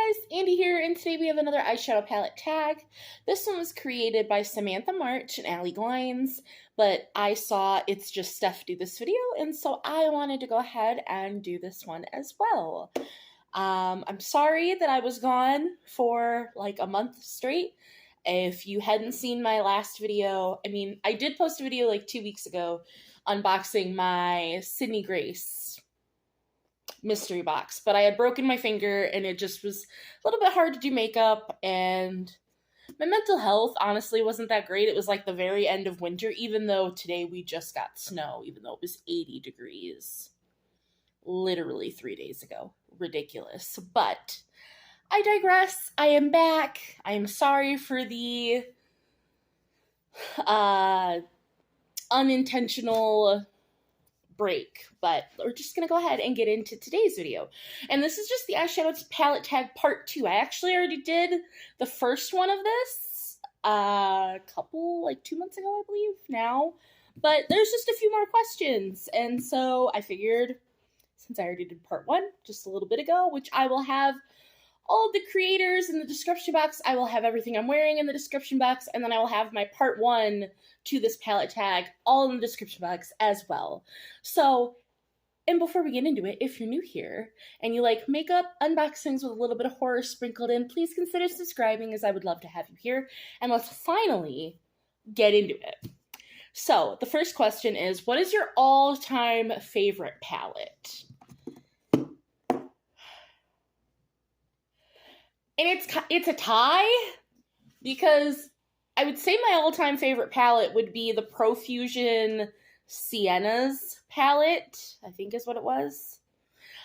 guys, Andy here, and today we have another eyeshadow palette tag. This one was created by Samantha March and Allie Glines, but I saw It's Just Steph do this video, and so I wanted to go ahead and do this one as well. I'm sorry that I was gone for like a month straight. If you hadn't seen my last video, I did post a video like 2 weeks ago unboxing my Sydney Grace mystery box, but I had broken my finger and it just was a little bit hard to do makeup, and my mental health honestly wasn't that great. It was like the very end of winter, even though today we just got snow, even though it was 80 degrees literally 3 days ago. Ridiculous. But I digress. I am back. I am sorry for the unintentional break, but we're just gonna go ahead and get into today's video. And this is just the Eyeshadow Palette Tag Part 2. I actually already did the first one of this a couple, like 2 months ago, I believe now, but there's just a few more questions, and so I figured, since I already did Part 1 just a little bit ago, which I will have all of the creators in the description box. I will have everything I'm wearing in the description box, and then I will have my Part 1 to this palette tag all in the description box as well. So, and before we get into it, if you're new here and you like makeup unboxings with a little bit of horror sprinkled in, please consider subscribing, as I would love to have you here. And let's finally get into it. So, the first question is, what is your all-time favorite palette? And it's a tie, because I would say my all-time favorite palette would be the Profusion Sienna's palette, I think is what it was.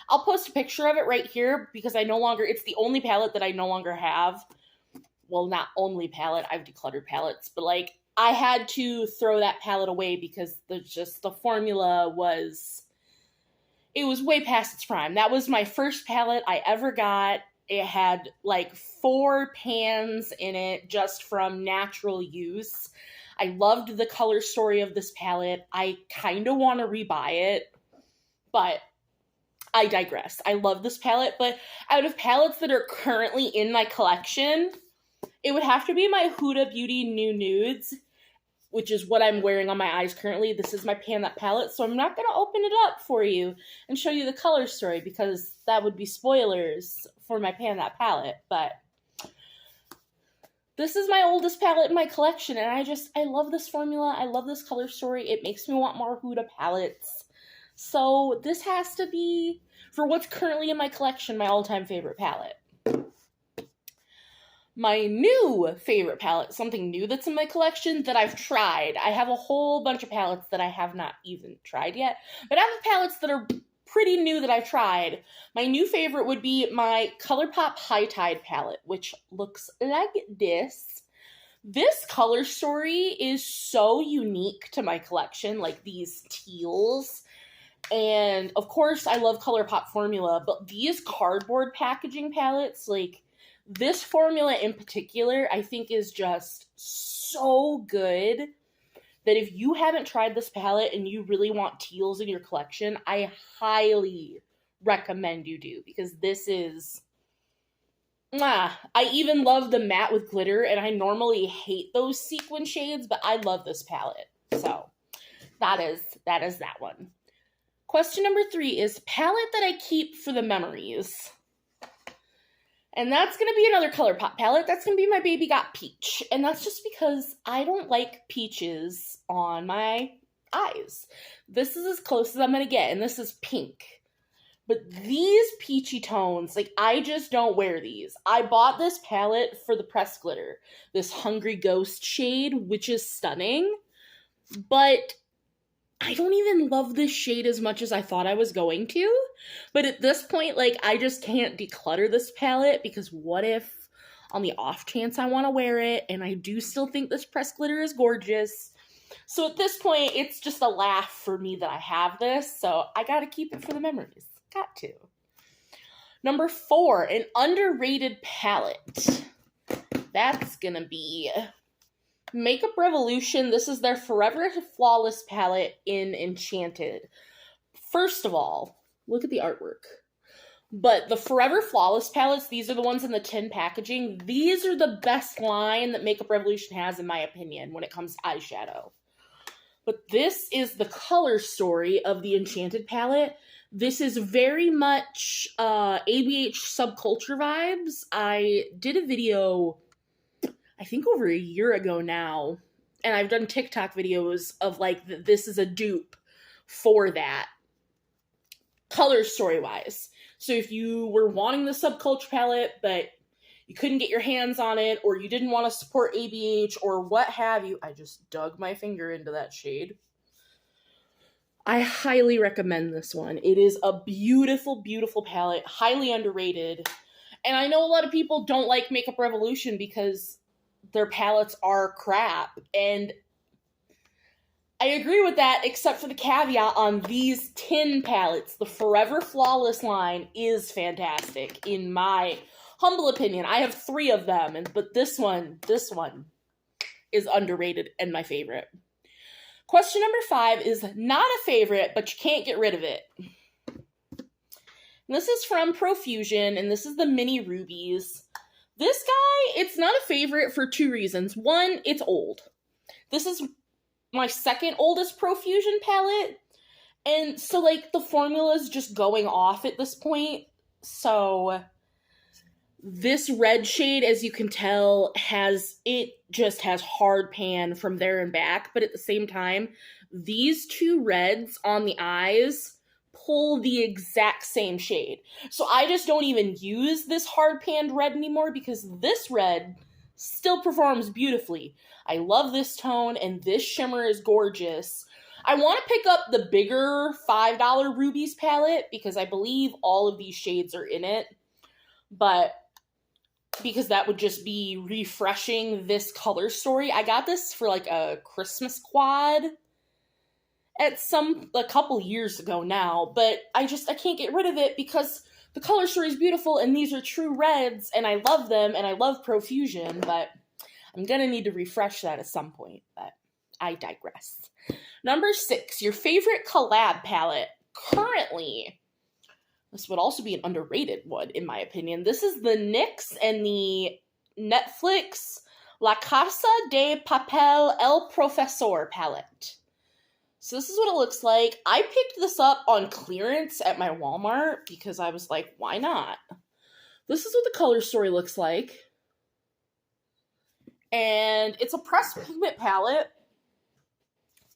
I'll post a picture of it right here, because it's the only palette that I no longer have. Well, not only palette, I've decluttered palettes, but like, I had to throw that palette away because the formula was way past its prime. That was my first palette I ever got. It had like 4 pans in it just from natural use. I loved the color story of this palette. I kind of want to rebuy it, but I digress. I love this palette, but out of palettes that are currently in my collection, it would have to be my Huda Beauty New Nudes, which is what I'm wearing on my eyes currently. This is my Pan That palette, so I'm not going to open it up for you and show you the color story, because that would be spoilers for my Pan That palette. But this is my oldest palette in my collection, and I love this formula. I love this color story. It makes me want more Huda palettes. So this has to be, for what's currently in my collection, my all-time favorite palette. My new favorite palette, something new that's in my collection that I've tried. I have a whole bunch of palettes that I have not even tried yet, but I have palettes that are pretty new that I've tried. My new favorite would be my ColourPop High Tide palette, which looks like this. This color story is so unique to my collection, like these teals. And of course, I love ColourPop formula, but these cardboard packaging palettes, like, this formula in particular, I think is just so good that if you haven't tried this palette and you really want teals in your collection, I highly recommend you do, because this is, I even love the matte with glitter, and I normally hate those sequin shades, but I love this palette. So that is that one. Question number 3 is palette that I keep for the memories. And that's going to be another ColourPop palette. That's going to be my Baby Got Peach. And that's just because I don't like peaches on my eyes. This is as close as I'm going to get, and this is pink. But these peachy tones, like, I just don't wear these. I bought this palette for the pressed glitter, this Hungry Ghost shade, which is stunning. But I don't even love this shade as much as I thought I was going to. But at this point, like, I just can't declutter this palette, because what if on the off chance I want to wear it, and I do still think this pressed glitter is gorgeous. So at this point, it's just a laugh for me that I have this, so I gotta keep it for the memories. Got to. Number 4, an underrated palette. That's gonna be Makeup Revolution. This is their Forever Flawless palette in Enchanted. First of all, look at the artwork. But the Forever Flawless palettes, these are the ones in the tin packaging. These are the best line that Makeup Revolution has, in my opinion, when it comes to eyeshadow. But this is the color story of the Enchanted palette. This is very much ABH subculture vibes. I did a video, I think over a year ago now, and I've done TikTok videos of like, this is a dupe for that, color story-wise. So if you were wanting the subculture palette, but you couldn't get your hands on it, or you didn't want to support ABH, or what have you, I just dug my finger into that shade. I highly recommend this one. It is a beautiful, beautiful palette, highly underrated. And I know a lot of people don't like Makeup Revolution because their palettes are crap, and I agree with that, except for the caveat on these tin palettes. The Forever Flawless line is fantastic, in my humble opinion. I have 3 of them, but this one is underrated and my favorite. Question number 5 is not a favorite, but you can't get rid of it. And this is from Profusion, and this is the Mini Rubies. This guy, it's not a favorite for 2 reasons. One, it's old. This is my second oldest Profusion palette, and so like the formula is just going off at this point. So this red shade, as you can tell, just has hard pan from there and back, but at the same time, these 2 reds on the eyes pull the exact same shade. So I just don't even use this hard panned red anymore because this red still performs beautifully. I love this tone, and this shimmer is gorgeous. I want to pick up the bigger $5 Rubies palette because I believe all of these shades are in it, but because that would just be refreshing this color story. I got this for like a Christmas quad at a couple years ago now, but I can't get rid of it because the color story is beautiful, and these are true reds, and I love them, and I love Profusion, but I'm gonna need to refresh that at some point, but I digress. Number 6, your favorite collab palette. Currently, this would also be an underrated one, in my opinion. This is the NYX and the Netflix La Casa de Papel El Profesor palette. So this is what it looks like. I picked this up on clearance at my Walmart because I was like, why not? This is what the color story looks like. And it's a pressed pigment palette.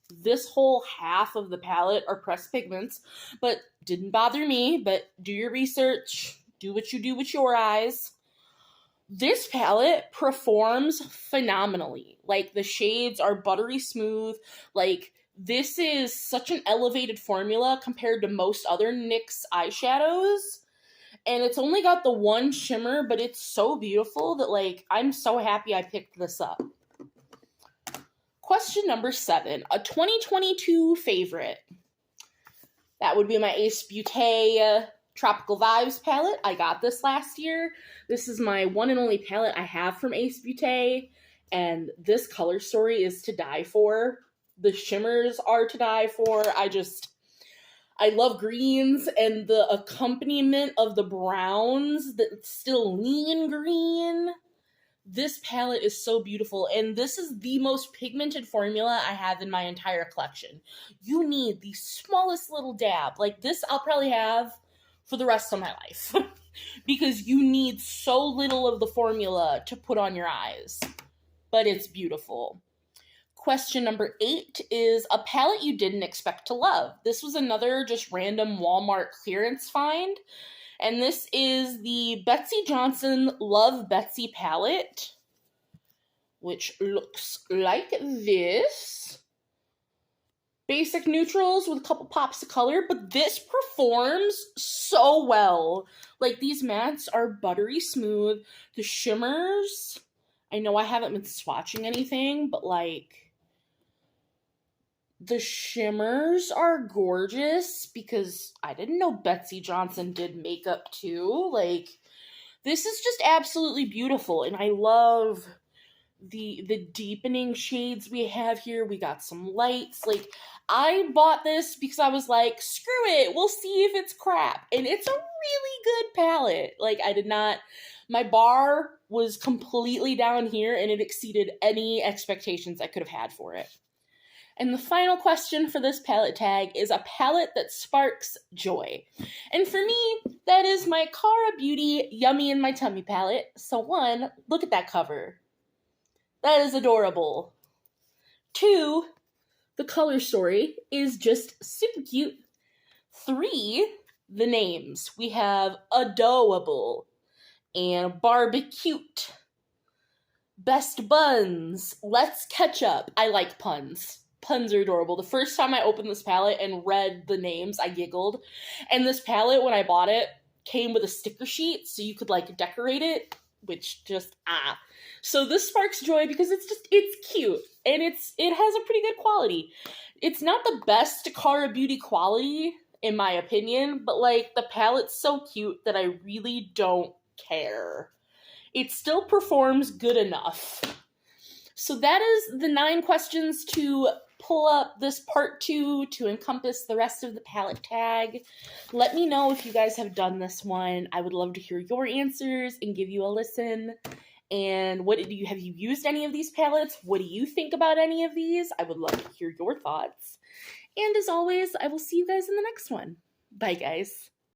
This whole half of the palette are pressed pigments, but didn't bother me. But do your research. Do what you do with your eyes. This palette performs phenomenally. Like, the shades are buttery smooth. Like, this is such an elevated formula compared to most other NYX eyeshadows. And it's only got the one shimmer, but it's so beautiful that, like, I'm so happy I picked this up. Question number 7, a 2022 favorite. That would be my Ace Beauté Tropical Vibes palette. I got this last year. This is my one and only palette I have from Ace Beauté, and this color story is to die for. The shimmers are to die for. I love greens, and the accompaniment of the browns that's still neon green. This palette is so beautiful, and this is the most pigmented formula I have in my entire collection. You need the smallest little dab. Like, this I'll probably have for the rest of my life because you need so little of the formula to put on your eyes, but it's beautiful. Question number 8 is a palette you didn't expect to love. This was another just random Walmart clearance find, and this is the Betsey Johnson Love Betsey palette, which looks like this. Basic neutrals with a couple pops of color, but this performs so well. Like, these mattes are buttery smooth. The shimmers, I know I haven't been swatching anything, but like, the shimmers are gorgeous because I didn't know Betsey Johnson did makeup too. Like, this is just absolutely beautiful, and I love the deepening shades we have here. We got some lights. Like, I bought this because I was like, screw it, we'll see if it's crap. And it's a really good palette. Like, I did not, my bar was completely down here and it exceeded any expectations I could have had for it. And the final question for this palette tag is a palette that sparks joy. And for me, that is my Cara Beauty Yummy in My Tummy palette. So 1, look at that cover. That is adorable. 2, the color story is just super cute. 3, the names. We have Adorable and Barbecute, Best Buns, Let's Ketchup. I like puns. Puns are adorable. The first time I opened this palette and read the names, I giggled. And this palette, when I bought it, came with a sticker sheet so you could like decorate it, which just, So this sparks joy because it's cute and it has a pretty good quality. It's not the best Cara Beauty quality, in my opinion, but like the palette's so cute that I really don't care. It still performs good enough. So that is the 9 questions to pull up this part 2 to encompass the rest of the palette tag. Let me know if you guys have done this one. I would love to hear your answers and give you a listen. And have you used any of these palettes? What do you think about any of these? I would love to hear your thoughts. And as always, I will see you guys in the next one. Bye, guys.